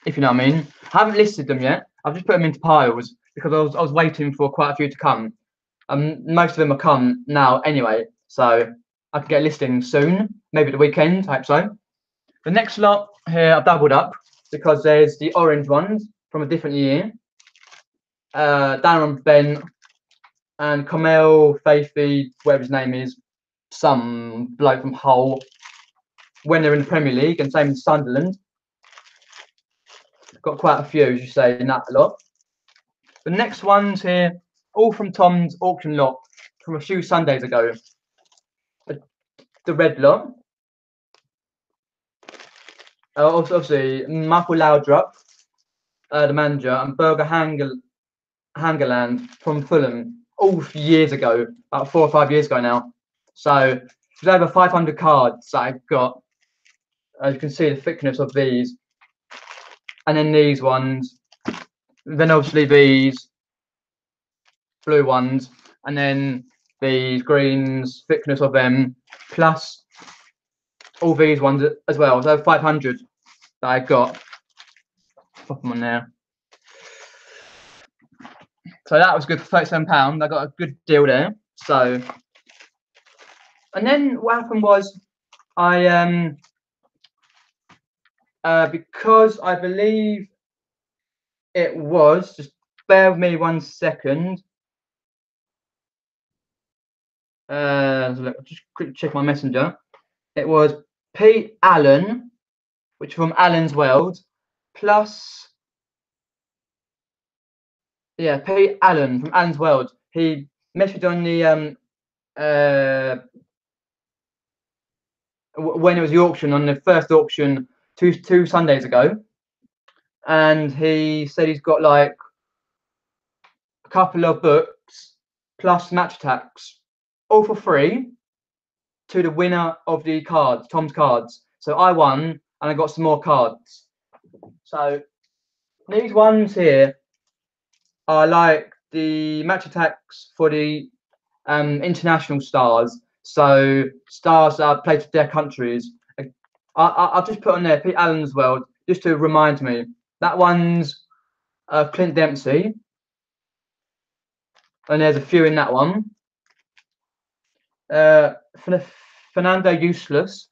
if you know what I mean. I haven't listed them yet. I've just put them into piles because I was waiting for quite a few to come. Most of them are come now anyway, so I can get a listing soon, maybe the weekend. I hope so. The next lot here I've doubled up because there's the orange ones from a different year. Darren Ben and Kamel Faithy, whatever his name is, some bloke from Hull, when they're in the Premier League, and same in Sunderland. Got quite a few, as you say, in that lot. The next ones here, all from Tom's auction lot from a few Sundays ago. The red lot. Obviously, Michael Laudrup, the manager, and Berger Hangeland from Fulham, all years ago, about 4 or 5 years ago now. So there's over 500 cards that I've got. As you can see, the thickness of these. And then these ones. Then obviously these blue ones. And then these greens, thickness of them, plus all these ones as well. So 500 that I got. Pop them on there. So that was good for £37. I got a good deal there. So, and then what happened was I because I believe it was, just bear with me 1 second. Look, just quickly check my messenger. It was Pete Allen, which from Allen's World, plus Pete Allen from Allen's World. He messaged on the when it was the auction, on the first auction two Sundays ago, and he said he's got like a couple of books plus match attacks, all for free, to the winner of the cards, Tom's cards. So I won, and I got some more cards. So these ones here are like the match attacks for the international stars. So stars that played for their countries. I've just put on there Pete Allen's World just to remind me. That one's Clint Dempsey, and there's a few in that one. Fernando Useless.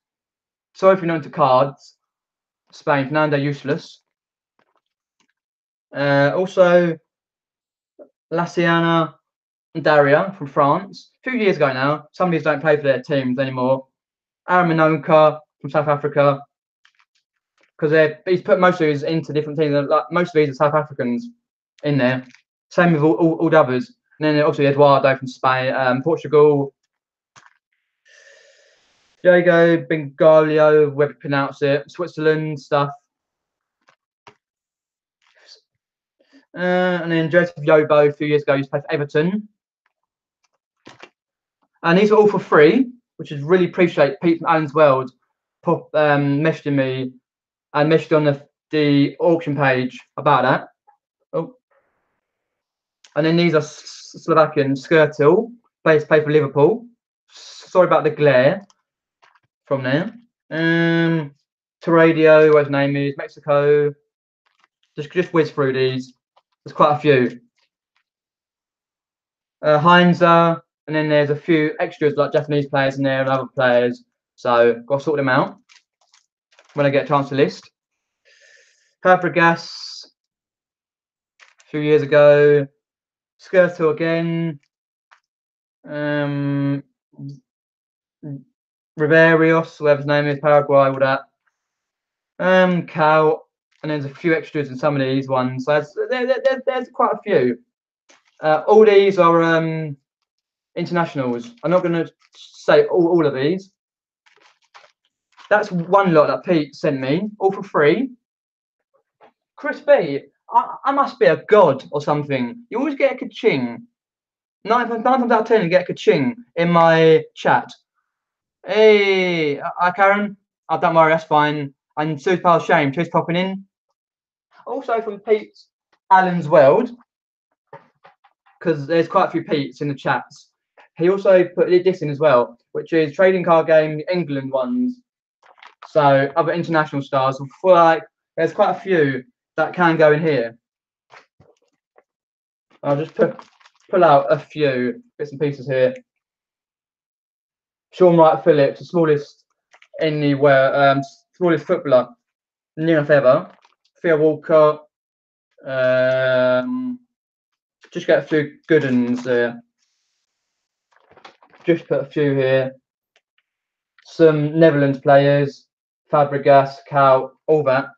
Sorry if you're not into cards. Spain, Fernando Useless. Also, Lassiana Daria from France. A few years ago now. Some of these don't play for their teams anymore. Aaron Manoka from South Africa. Because he's put most of these into different teams. Like most of these are South Africans in there. Same with all the others. And then obviously Eduardo from Spain, Portugal. Diego Bengalio, whoever you pronounce it, Switzerland stuff. And then Joseph Yobo, a few years ago, used to play for Everton. And these are all for free, which is really appreciate Pete from Allen's World messaging me and messaged on the auction page about that. Oh. And then these are Slovakian. Skirtle, play for Liverpool. Sorry about the glare from there. Torradio, what his name is, Mexico. Just whiz through these. There's quite a few. Heinzer, and then there's a few extras like Japanese players in there and other players. So got to sort them out when I get a chance to list. Fabregas, a few years ago. Skirtle again. Riverios, whatever his name is, Paraguay, all that. Cal, and there's a few extras in some of these ones. So there's quite a few. All these are internationals. I'm not going to say all of these. That's one lot that Pete sent me, all for free. Chris B, I must be a god or something. You always get a ka-ching. 9 times out of 10, you get a ka-ching in my chat. Hey, hi Karen. Oh, don't worry, that's fine. And super shame, just popping in. Also from Pete Allen's World, because there's quite a few Pete's in the chats. He also put this in as well, which is trading card game England ones. So other international stars. For like, there's quite a few that can go in here. I'll just pull out a few bits and pieces here. Sean Wright Phillips, the smallest in the smallest footballer near enough ever. Theo Walcott. Just get a few good ones there. Just put a few here. Some Netherlands players, Fabregas, Cal, all that.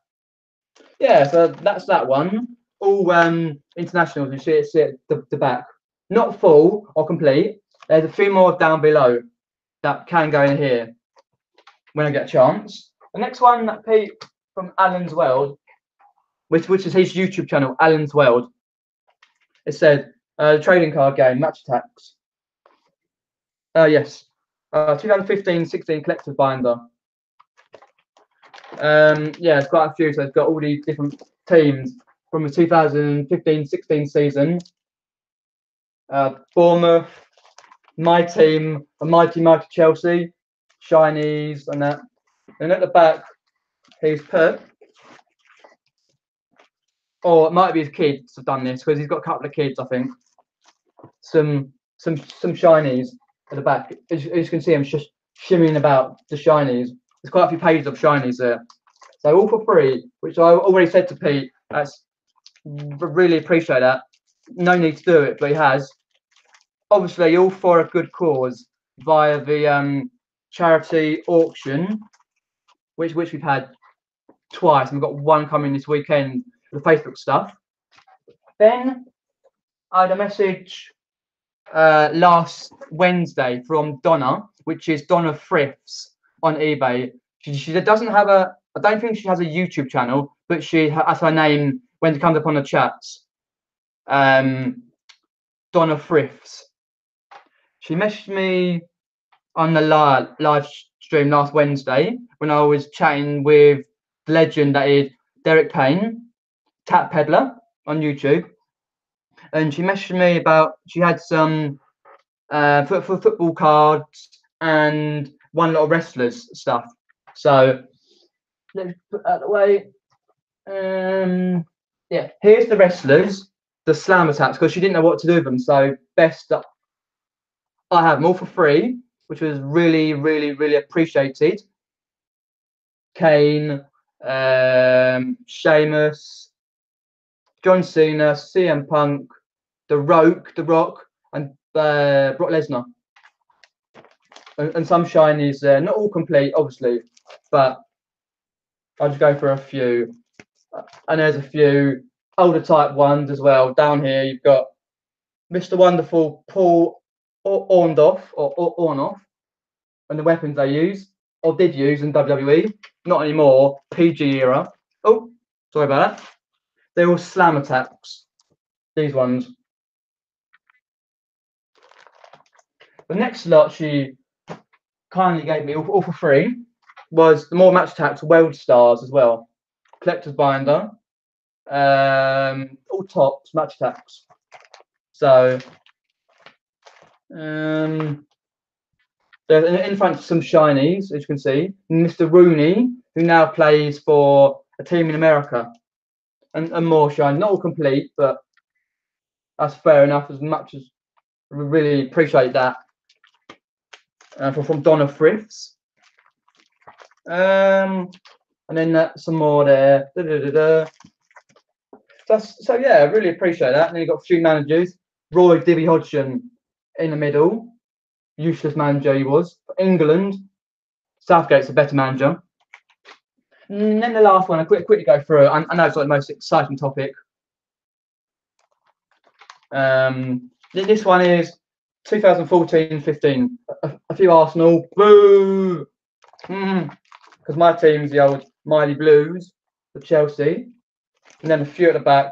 Yeah, so that's that one. All internationals. You see it the back. Not full or complete. There's a few more down below that can go in here when I get a chance. The next one that Pete from Allen's World, which is his YouTube channel, Allen's World. It said trading card game, match attacks. Yes. 2015-16 collector's binder. Yeah, it's quite a few. So it's got all these different teams from the 2015-16 season. Bournemouth, my team, a mighty Chelsea, Shinies, and that. And at the back, he's put, or it might be his kids have done this because he's got a couple of kids, I think. Some some shinies at the back. As you can see, I'm just shimmying about the shinies. There's quite a few pages of shinies there. So all for free, which I already said to Pete. That's really appreciate that. No need to do it, but he has. Obviously, all for a good cause via the charity auction, which we've had twice, and we've got one coming this weekend for the Facebook stuff. Then I had a message last Wednesday from Donna, which is Donna Thrifts on eBay. She doesn't have a, I don't think she has a YouTube channel, but she has her name when it comes up on the chats. Donna Thrifts. She messaged me on the live stream last Wednesday when I was chatting with the legend that is Derek Payne, Tap Peddler on YouTube. And she messaged me about, she had some for football cards and one lot of wrestlers stuff. So let's put that away. Yeah, here's the wrestlers, the slam attacks, because she didn't know what to do with them. So best up, I have them all for free, which was really, really, really appreciated. Kane, Sheamus, John Cena, CM Punk, The Rock, and Brock Lesnar. And some shinies there, not all complete, obviously, but I'll just go for a few. And there's a few older type ones as well. Down here, you've got Mr. Wonderful Paul Orndorff, or Ornoff, and the weapons they use, or did use in WWE. Not anymore, PG era. Oh, sorry about that. They're all slam attacks, these ones. The next lot she kindly gave me all for free was the more match attacks World Stars as well. Collector's binder, all tops, match attacks. So there's in front some shinies, as you can see. Mr. Rooney, who now plays for a team in America, and more shiny. Not all complete, but that's fair enough. As much as we really appreciate that. From Donna Thrifts. And then some more there. So yeah, I really appreciate that. And then you've got a few managers. Roy Dibby Hodgson in the middle. Useless manager he was. For England, Southgate's a better manager. And then the last one, I quickly go through. I know it's like the most exciting topic. This one is 2014-15. A few Arsenal. Boo! Because my team's the old Miley Blues, the Chelsea. And then a few at the back.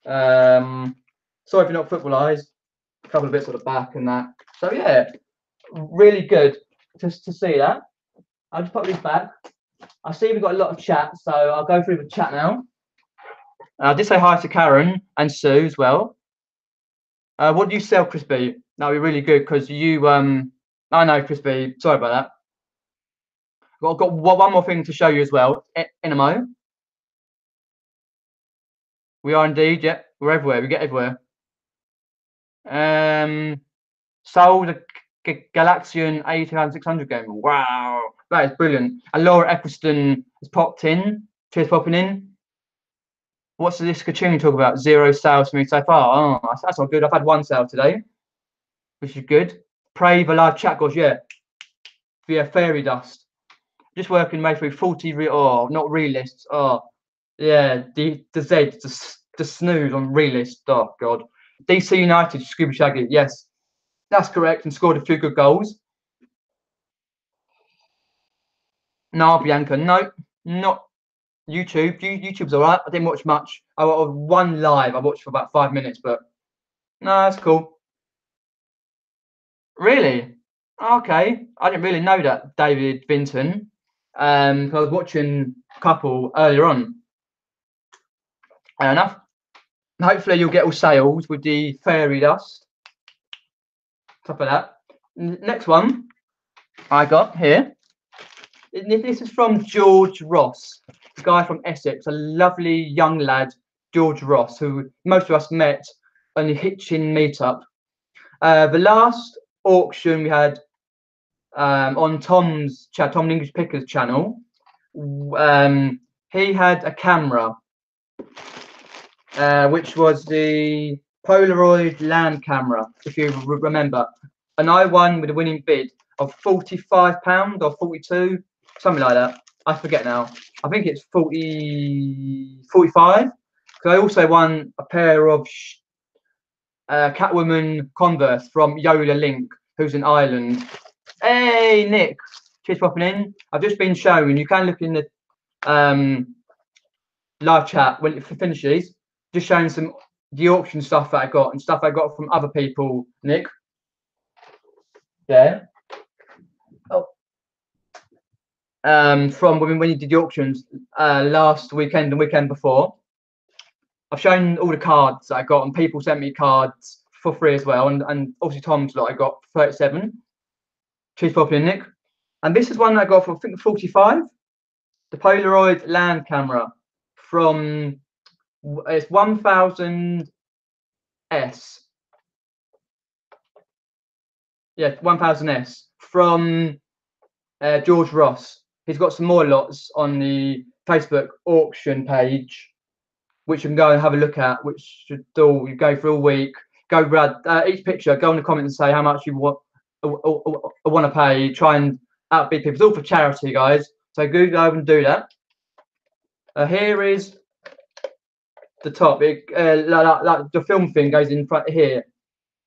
Sorry if you're not football eyes. A couple of bits at the back and that. So yeah, really good just to see that. I'll just put these back. I see we've got a lot of chat, so I'll go through the chat now. I did say hi to Karen and Sue as well. What do you sell, Crispy? That'd be really good because you I know, Crispy. Sorry about that. I've got one more thing to show you as well. Inamo. We are indeed, yeah. We're everywhere. We get everywhere. Sold a Galaxian 8600 game. Wow, that is brilliant. And Laura Eccleston has popped in. Cheers, popping in. What's this Kachuni talk about? 0 sales for me so far. Oh, that's not good. I've had 1 sale today, which is good. Pray the live chat goes, yeah. Via fairy dust. Just working my way through 40 not realists. Oh, yeah. The Z, the snooze on realist. Oh God. DC United, Scuba Shaggy. Yes, that's correct, and scored a few good goals. No, Bianca. No, not YouTube. YouTube's all right. I didn't watch much. I watched one live. I watched for about 5 minutes, but no, that's cool. Really? Okay. I didn't really know that, David Vinton. I was watching a couple earlier on. Fair enough. Hopefully you'll get all sales with the fairy dust. Top of that. Next one I got here. This is from George Ross, a guy from Essex, a lovely young lad, George Ross, who most of us met on the Hitchin meetup. The last auction we had on Tom's chat, Tom English Pickers channel, he had a camera, which was the Polaroid land camera, if you remember, and I won with a winning bid of £45 or 42, something like that. I forget now. I think it's 45. Because I also won a pair of Catwoman Converse from Yola Link, who's in Ireland. Hey Nick, cheers for popping in. I've just been showing, you can look in the live chat when it finishes, just showing some the auction stuff that I got and stuff I got from other people, Nick. Yeah. Oh. From when you did the auctions last weekend and weekend before. I've shown all the cards that I got, and people sent me cards for free as well, and obviously Tom's lot I got 37. Cheers for popping in, Nick. And this is one I got for I think 45. The Polaroid land camera from it's 1000S. Yeah, 1000S from George Ross. He's got some more lots on the Facebook auction page, which you can go and have a look at, which should do, you go for a week, go Brad, each picture, go in the comments and say how much you want to pay, try and outbid people. It's all for charity, guys, so go over and do that. Here is the top, like the film thing goes in front here.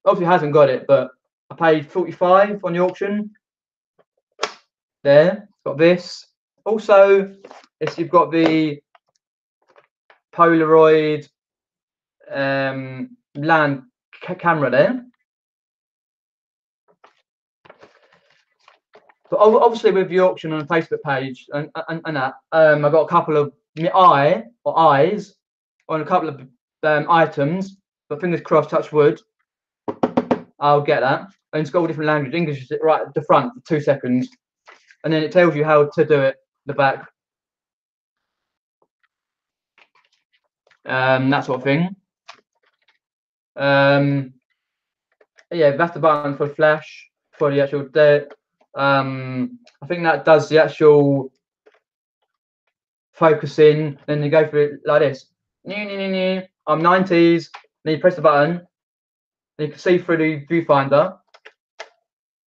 Obviously hasn't got it, but I paid 45 on the auction. There, got this. Also, if you've got the Polaroid land camera there, but obviously with the auction on the Facebook page and that, I got a couple of eyes on a couple of items, but fingers crossed, touch wood, I'll get that. And it's got all different language. English is right at the front for 2 seconds, and then it tells you how to do it. The back, that sort of thing. Yeah, that's the button for flash for the actual I think that does the actual focusing. Then you go for it like this. I'm 90s. Then you press the button. Then you can see through the viewfinder,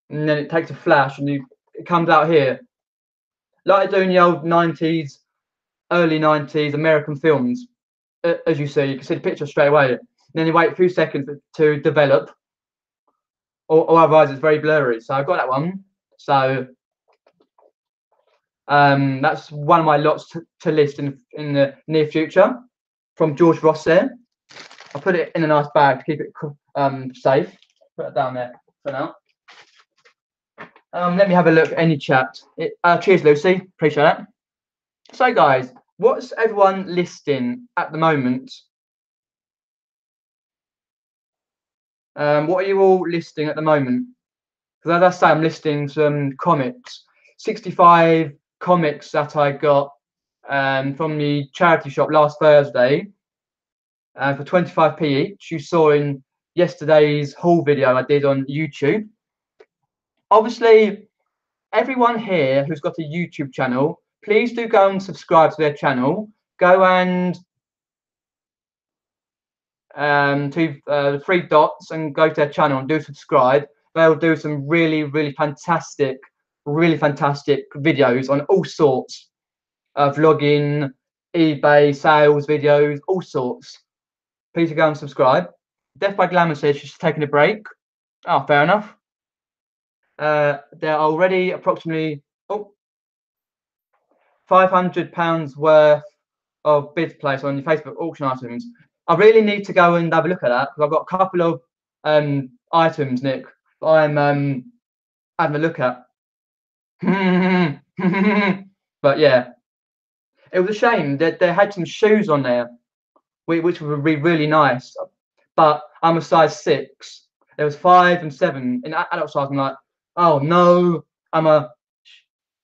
and then it takes a flash, and it comes out here, like I do in the old 90s, early 90s American films. As you see the picture straight away. And then you wait a few seconds to develop, or otherwise it's very blurry. So I've got that one. So that's one of my lots to list in the near future from George Ross there. I'll put it in a nice bag to keep it safe. Put it down there for now. Let me have a look. Any chat. Cheers, Lucy. Appreciate that. So, guys, what's everyone listing at the moment? What are you all listing at the moment? Because as I say, I'm listing some comics. 65 comics that I got from the charity shop last Thursday for 25p each. You saw in yesterday's haul video I did on YouTube. Obviously, everyone here who's got a YouTube channel, please do go and subscribe to their channel. Go and to the 3 dots and go to their channel and do subscribe. They'll do some really fantastic videos on all sorts of vlogging, eBay, sales videos, all sorts. Please go and subscribe. Death by Glamour says she's taking a break. Oh, fair enough. There are already approximately £500 worth of bids placed on the Facebook auction items. I really need to go and have a look at that, because I've got a couple of items, Nick, I'm having a look at. But yeah, it was a shame that they had some shoes on there, which would be really nice. But I'm a size 6. There was 5 and 7 in adult size. I'm like, oh no, I'm a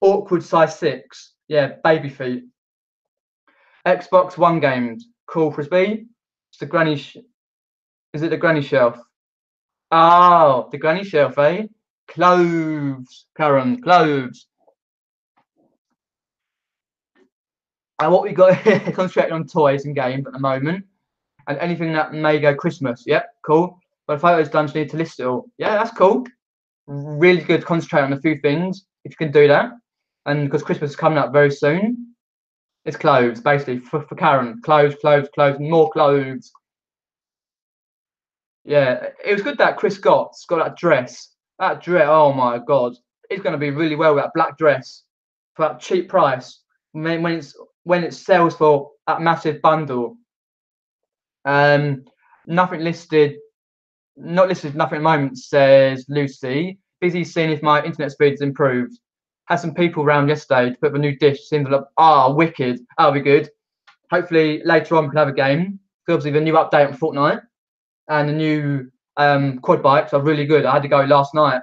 awkward size 6. Yeah, baby feet. Xbox One games. Cool, Frisbee. It's the granny. Is it the granny shelf? Oh, the granny shelf, eh? Cloves, Karen, cloves. And what we got here, concentrating on toys and games at the moment, and anything that may go Christmas. Yep, cool. But the photos done, you need to list it all. Yeah, that's cool. Really good to concentrate on a few things if you can do that. And because Christmas is coming up very soon, it's clothes basically for Karen. Clothes, clothes, clothes, more clothes. Yeah, it was good that Chris Scott's got that dress. That dress, oh my god, it's going to be really well with that black dress for that cheap price. When it sells for that massive bundle. Um, nothing listed, not listed. Nothing at the moment, says Lucy. Busy seeing if my internet speed's improved. Had some people round yesterday to put up a new dish. Seems like wicked. That'll be good. Hopefully later on we can have a game. Obviously the new update on Fortnite and the new quad bikes are really good. I had to go last night.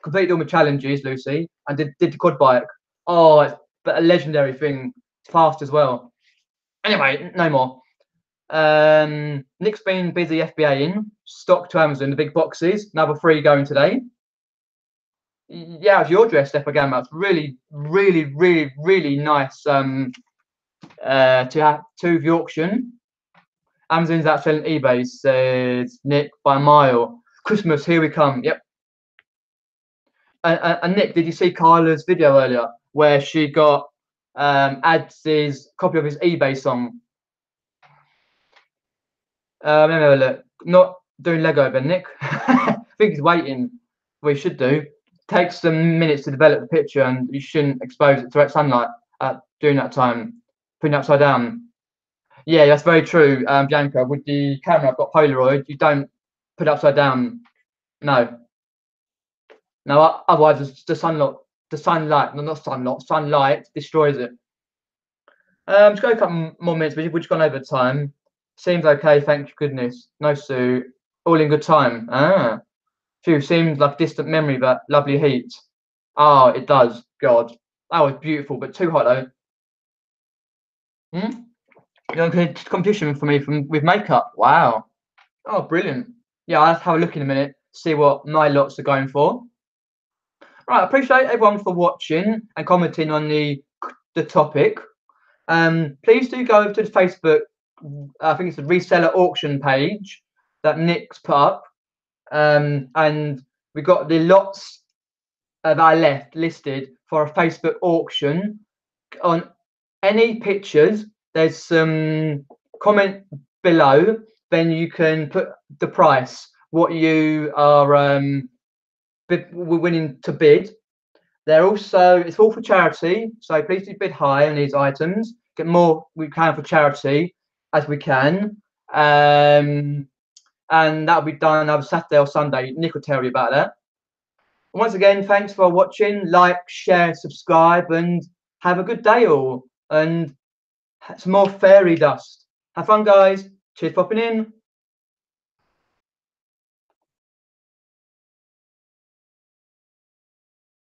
Completed all my challenges, Lucy, and did the quad bike. Oh, it's a legendary thing. It's fast as well. Anyway, no more. Nick's been busy FBAing. Stock to Amazon, the big boxes. Another 3 going today. Yeah, it's your dress, Steph Gamma. It's really, really, really, really nice to have to the auction. Amazon's out selling eBay, says Nick, by a mile. Christmas, here we come. Yep. And Nick, did you see Kyla's video earlier where she got Ads' copy of his eBay song? Let me have a look. Not doing Lego, but Nick. I think he's waiting. Well, he should do. Takes some minutes to develop the picture, and you shouldn't expose it to direct sunlight during that time. Putting it upside down. Yeah, that's very true, Bianca. With the camera, I've got Polaroid. You don't put it upside down. No, no. Otherwise, sunlight destroys it. Just go a couple more minutes. We've just gone over time. Seems okay. Thank you, goodness. No, Sue. All in good time. Phew, seems like distant memory, but lovely heat. Oh, it does. God, that was beautiful, but too hot though. Competition for me with makeup. Wow. Oh, brilliant. Yeah, I'll have a look in a minute, see what my lots are going for. Right, I appreciate everyone for watching and commenting on the topic. Please do go over to the Facebook, I think it's the reseller auction page that Nick's put up. And we've got the lots that I left listed for a Facebook auction. On any pictures, there's some comment below, then you can put the price, what you are winning to bid. They're also, it's all for charity, so please do bid high on these items. Get more we can for charity as we can. And that'll be done either Saturday or Sunday. Nick will tell you about that. Once again, thanks for watching. Like, share, subscribe, and have a good day all. And some more fairy dust. Have fun, guys. Cheers for popping in.